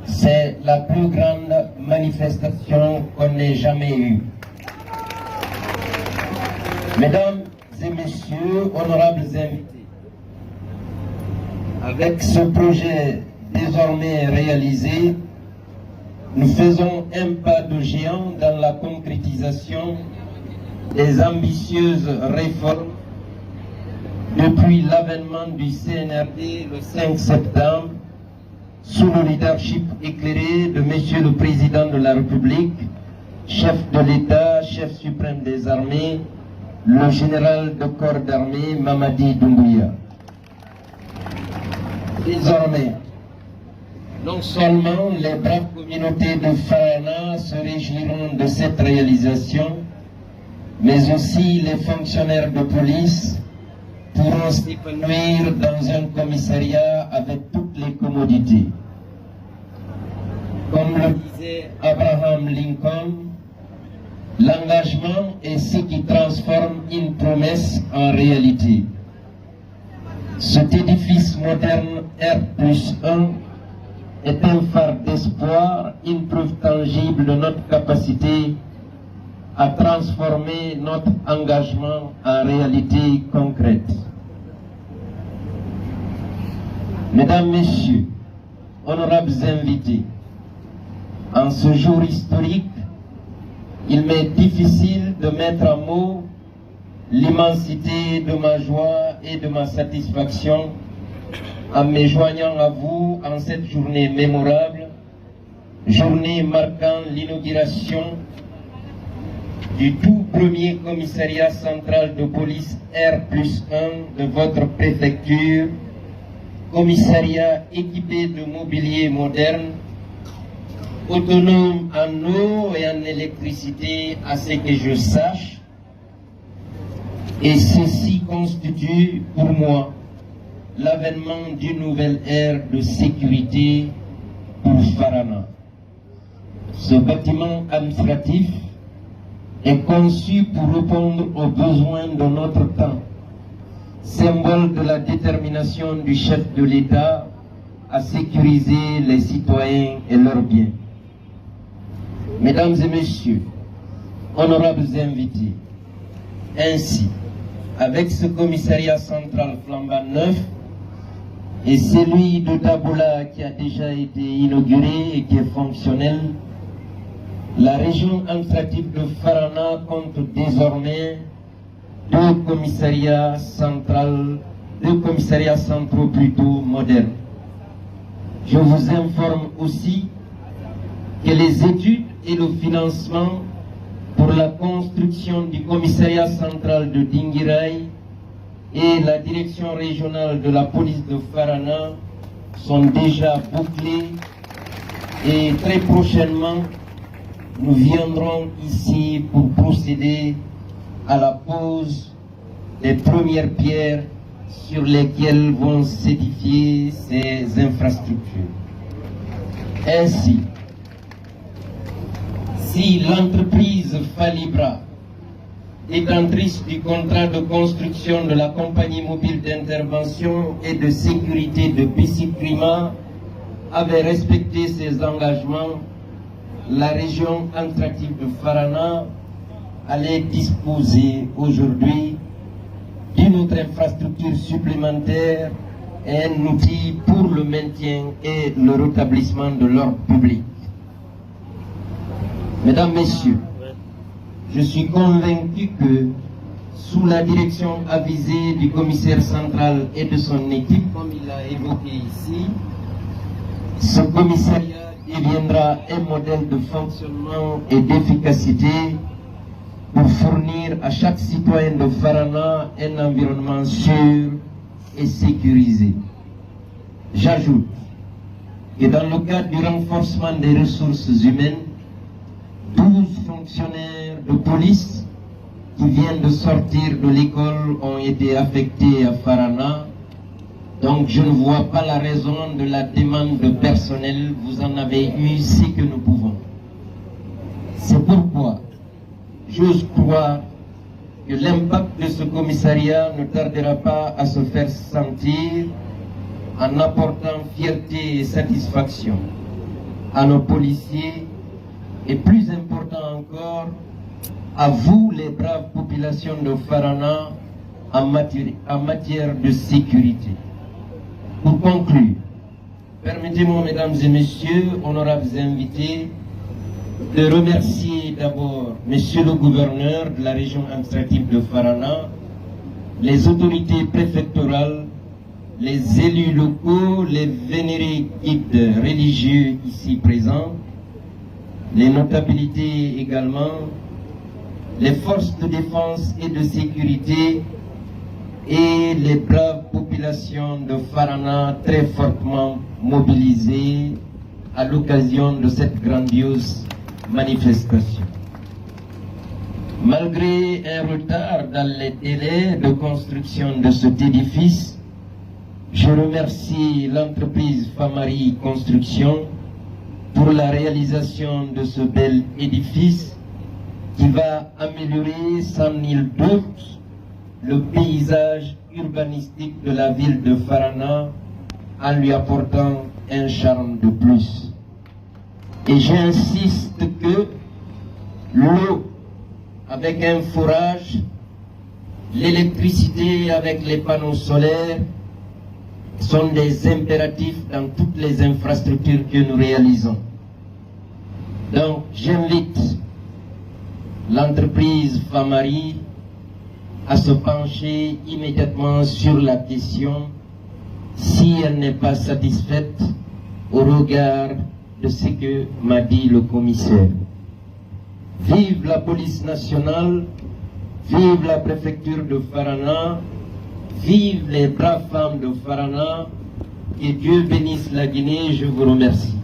C'est la plus grande manifestation qu'on ait jamais eue. Mesdames et messieurs, honorables invités, avec ce projet désormais réalisé, nous faisons un pas de géant dans la concrétisation des ambitieuses réformes depuis l'avènement du CNRD le 5 septembre, sous le leadership éclairé de Monsieur le Président de la République, chef de l'État, chef suprême des armées, le général de corps d'armée Mamadi Doumbouya. Désormais, non seulement les braves communautés de Farana se réjouiront de cette réalisation, mais aussi les fonctionnaires de police pourront s'épanouir dans un commissariat avec toutes les commodités. Comme le disait Abraham Lincoln, l'engagement est ce qui transforme une promesse en réalité. Cet édifice moderne R+1 est un phare d'espoir, une preuve tangible de notre capacité à transformer notre engagement en réalité concrète. Mesdames, Messieurs, honorables invités, en ce jour historique, il m'est difficile de mettre en mots l'immensité de ma joie et de ma satisfaction en me joignant à vous en cette journée mémorable, journée marquant l'inauguration du tout premier commissariat central de police R+1 de votre préfecture, commissariat équipé de mobilier moderne, autonome en eau et en électricité à ce que je sache, et ceci constitue pour moi l'avènement d'une nouvelle ère de sécurité pour Farana. Ce bâtiment administratif est conçu pour répondre aux besoins de notre temps, symbole de la détermination du chef de l'État à sécuriser les citoyens et leurs biens. Mesdames et messieurs, honorables invités, ainsi, avec ce commissariat central flambant neuf et celui de Daboula qui a déjà été inauguré et qui est fonctionnel, la région administrative de Farana compte désormais deux commissariats centraux plutôt modernes. Je vous informe aussi que les études et le financement pour la construction du commissariat central de Dinguiraye et la direction régionale de la police de Farana sont déjà bouclés et très prochainement nous viendrons ici pour procéder à la pose des premières pierres sur lesquelles vont s'édifier ces infrastructures. Ainsi, si l'entreprise Falibra, détentrice du contrat de construction de la compagnie mobile d'intervention et de sécurité de Pisciprima, avait respecté ses engagements, la région administrative de Farana allait disposer aujourd'hui d'une autre infrastructure supplémentaire et un outil pour le maintien et le rétablissement de l'ordre public. Mesdames, Messieurs, je suis convaincu que sous la direction avisée du commissaire central et de son équipe, comme il l'a évoqué ici, ce commissariat deviendra un modèle de fonctionnement et d'efficacité pour fournir à chaque citoyen de Farana un environnement sûr et sécurisé. J'ajoute que dans le cadre du renforcement des ressources humaines, 12 fonctionnaires de police qui viennent de sortir de l'école ont été affectés à Farana. Donc je ne vois pas la raison de la demande de personnel. Vous en avez eu ce que nous pouvons. C'est pourquoi j'ose croire que l'impact de ce commissariat ne tardera pas à se faire sentir en apportant fierté et satisfaction à nos policiers et plus important encore, à vous les braves populations de Farana en matière de sécurité. Pour conclure, permettez-moi, mesdames et messieurs, honorables invités, de remercier d'abord monsieur le gouverneur de la région administrative de Farana, les autorités préfectorales, les élus locaux, les vénérés guides religieux ici présents, les notabilités également, les forces de défense et de sécurité et les braves populations de Farana très fortement mobilisées à l'occasion de cette grandiose manifestation. Malgré un retard dans les délais de construction de cet édifice, je remercie l'entreprise Famari Construction pour la réalisation de ce bel édifice qui va améliorer sans nul doute le paysage urbanistique de la ville de Farana en lui apportant un charme de plus. Et j'insiste que l'eau avec un forage, l'électricité avec les panneaux solaires sont des impératifs dans toutes les infrastructures que nous réalisons. Donc j'invite l'entreprise Famari à se pencher immédiatement sur la question si elle n'est pas satisfaite au regard de ce que m'a dit le commissaire. Vive la police nationale, vive la préfecture de Farana, vive les braves femmes de Farana, que Dieu bénisse la Guinée, je vous remercie.